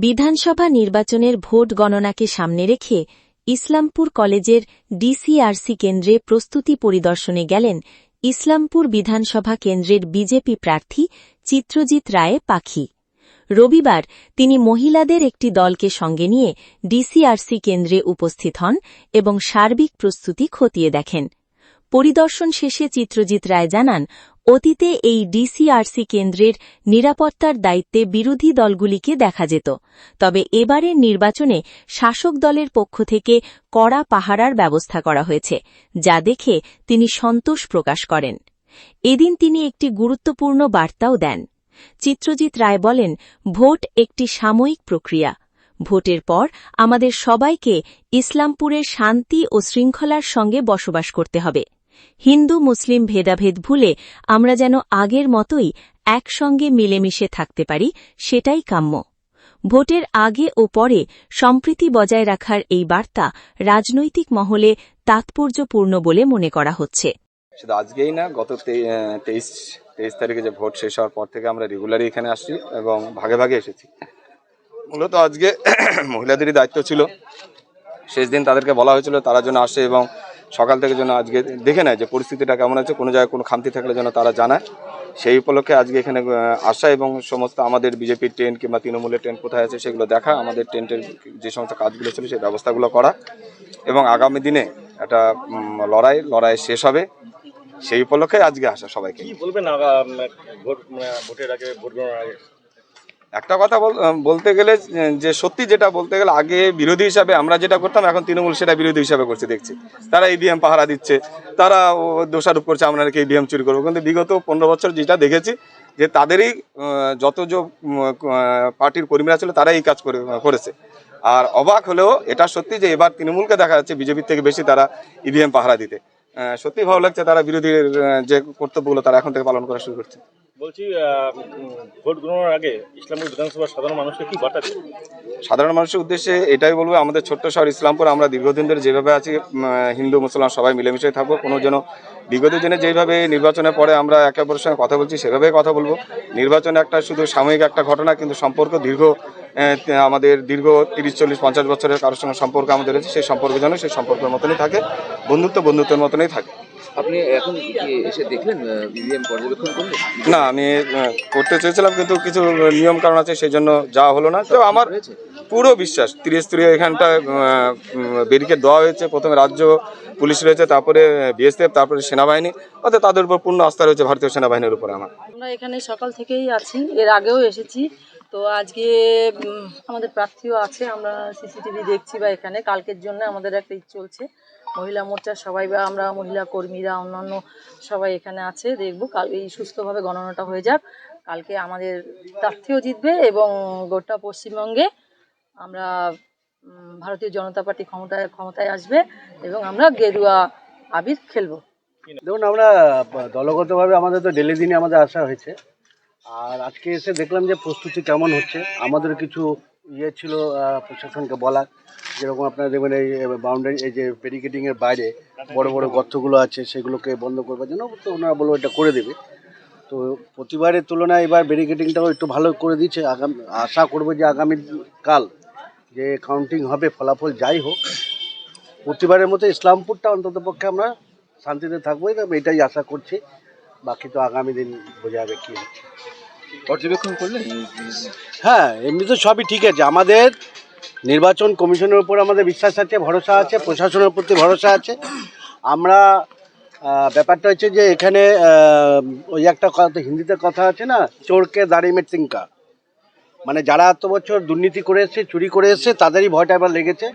বিধানসভা নির্বাচনের ভোট গণনাকে সামনে রেখে ইসলামপুর কলেজের ডিসিআরসি কেন্দ্রে প্রস্তুতি পরিদর্শনে গেলেন ইসলামপুর বিধানসভা কেন্দ্রের বিজেপি প্রার্থী চিত্রজিৎ রায় পাখি। রবিবার তিনি মহিলাদের একটি দলকে সঙ্গে নিয়ে ডিসিআরসি কেন্দ্রে উপস্থিত হন এবং সার্বিক প্রস্তুতি খতিয়ে দেখেন। পরিদর্শন শেষে চিত্রজিৎ রায় জানান, অতীতে এই ডিসিআরসি কেন্দ্রের নিরাপত্তার দায়িত্বে বিরোধী দলগুলিকে দেখা যেত, তবে এবারের নির্বাচনে শাসক দলের পক্ষ থেকে কড়া পাহারার ব্যবস্থা করা হয়েছে, যা দেখে তিনি সন্তোষ প্রকাশ করেন। এদিন তিনি একটি গুরুত্বপূর্ণ বার্তাও দেন। চিত্রজিৎ রায় বলেন, ভোট একটি সাময়িক প্রক্রিয়া। ভোটের পর আমাদের সবাইকে ইসলামপুরের শান্তি ও শৃঙ্খলার সঙ্গে বসবাস করতে হবে। হিন্দু মুসলিম ভেদাভেদ ভুলে আমরা যেন আগের মতোই একসঙ্গে মিলেমিশে থাকতে পারি, সেটাই কাম্য। ভোটের আগে ও পরে সম্প্রীতি বজায় রাখার এই বার্তা রাজনৈতিক মহলে তাৎপর্যপূর্ণ বলে মনে করা হচ্ছে। শুধু আজকেই না, গত 23 তারিখে যে ভোট শেষ হওয়ার পর থেকে আমরা রেগুলারই এখানে আসছি এবং ভাগে ভাগে এসেছি। মূলত আজকে মহিলাদেরই দায়িত্ব ছিল, শেষ দিন তাদেরকে বলা হয়েছিল তারা যেন আসে এবং সকাল থেকে যেন আজকে দেখে নেয় যে পরিস্থিতিটা কেমন আছে, কোনো জায়গায় কোনো খামতি থাকলে যেন তারা জানায়। সেই উপলক্ষে আজকে এখানে আসা এবং সমস্ত আমাদের বিজেপির টেন্ট কিংবা তৃণমূলের টেন্ট কোথায় আছে সেগুলো দেখা, আমাদের টেন্টের যে সমস্ত কাজগুলো ছিল সেই ব্যবস্থাগুলো করা এবং আগামী দিনে একটা লড়াই শেষ হবে সেই উপলক্ষে আজকে আসা। সবাইকে বলবেন ভোটের আগে, ভোট গণনার আগে একটা কথা বলতে গেলে, যে সত্যি যেটা বলতে গেলে, আগে বিরোধী হিসাবে আমরা যেটা করতাম, এখন তৃণমূল সেটা বিরোধী হিসাবে করছে। দেখছি তারা ইভিএম পাহারা দিচ্ছে, তারা দোষারোপ করছে আমরা নাকি ইভিএম চুরি করবো। কিন্তু বিগত 15 বছর যেটা দেখেছি যে তাদেরই যত পার্টির কর্মীরা ছিল তারাই এই কাজ করেছে। আর অবাক হলেও এটা সত্যি যে এবার তৃণমূলকে দেখা যাচ্ছে বিজেপির থেকে বেশি তারা ইভিএম পাহারা দিতে। সত্যি ভালো লাগছে, তারা বিরোধীর যে কর্তব্যগুলো তারা এখন থেকে পালন করা শুরু করছে। বলছি, ভোট গণনার আগে ইসলামপুর বিধানসভার সাধারণ মানুষকে কি বার্তা দেবেন? সাধারণ মানুষের উদ্দেশ্যে এটাই বলবো, আমাদের ছোট্ট শহর ইসলামপুর আমরা দীর্ঘদিন ধরে যেভাবে আছি, হিন্দু মুসলমান সবাই মিলেমিশে থাকবো। কোনো যেন বিগত দিনে যেভাবে নির্বাচনের পরে আমরা একে অপরের সঙ্গে কথা বলছি সেভাবেই কথা বলবো। নির্বাচনে একটা শুধু সাময়িক একটা ঘটনা, কিন্তু সম্পর্ক আমাদের দীর্ঘ 30-40-50 বছরের কারোর সঙ্গে সম্পর্ক আমাদের রয়েছে। সেই সম্পর্ক যেন সেই সম্পর্কের মতনই থাকে, বন্ধুত্বের মতনই থাকে। আপনি এখন এসে দেখলেন, ইভিএম পর্যবেক্ষণ করলেন? না, আমি করতে চেয়েছিলাম কিন্তু কিছু নিয়ম কারণ আছে, সেই জন্য যাওয়া হলো না। তো আমার পুরো বিশ্বাস ত্রিস্তরী এখানটা ব্যারিকেড দেওয়া হয়েছে। প্রথমে রাজ্য পুলিশ রয়েছে, তারপরে বিএসএফ, তারপরে সেনাবাহিনী, অর্থাৎ তাদের উপর পূর্ণ আস্থা রয়েছে ভারতীয় সেনাবাহিনীর উপরে। আমরা এখানে সকাল থেকেই আছি, এর আগেও এসেছি। তো আজকে আমাদের প্রার্থীও আছে, আমরা সিসিটিভি দেখছি বা এখানে কালকের জন্য আমাদের একটা চলছে। মহিলা মোর্চার সবাই বা আমরা মহিলা কর্মীরা অন্যান্য সবাই এখানে আছে, দেখব কাল এই সুস্থভাবে গণনাটা হয়ে যাক। কালকে আমাদের প্রার্থীও জিতবে এবং গোটা পশ্চিমবঙ্গে আমরা ভারতীয় জনতা পার্টি ক্ষমতায় আসবে এবং আমরা গেরুয়া আবির খেলবো। দেখুন, আমরা দলগতভাবে আমাদের তো ডেলি দিনে আমাদের আসা হয়েছে, আর আজকে এসে দেখলাম যে প্রস্তুতি কেমন হচ্ছে। আমাদের কিছু ছিল প্রশাসনকে বলার, যেরকম আপনারা দেখবেন এই বাউন্ডারি, এই যে ব্যারিকেডিংয়ের বাইরে বড় বড় গর্তগুলো আছে সেগুলোকে বন্ধ করবার জন্য, তো ওনারা বলবো এটা করে দেবে। তো প্রতিবারের তুলনায় এবার ব্যারিকেডিংটাও একটু ভালো করে দিচ্ছে। আশা করবো যে আগামীকাল যে কাউন্টিং হবে, ফলাফল যাই হোক, প্রতিবারের মতো ইসলামপুরটা অন্তত পক্ষে আমরা শান্তিতে থাকবো, এটাই আশা করছি। বাকি তো আগামী দিন বোঝা যাবে কী হচ্ছে। পর্যবেক্ষণ করলেন? হ্যাঁ, এমনি তো সবই ঠিক আছে। আমাদের নির্বাচন কমিশনের উপর আমাদের বিশ্বাস আছে, ভরসা আছে, প্রশাসনের প্রতি ভরসা আছে। আমরা ব্যাপারটা হচ্ছে যে এখানে ওই একটা কথা হিন্দিতে কথা আছে না, চোরকে দাড়ি মে তিনকা, মানে যারা এত বছর দুর্নীতি করে এসছে, চুরি করে এসছে, তাদেরই ভয়টা এবার লেগেছে।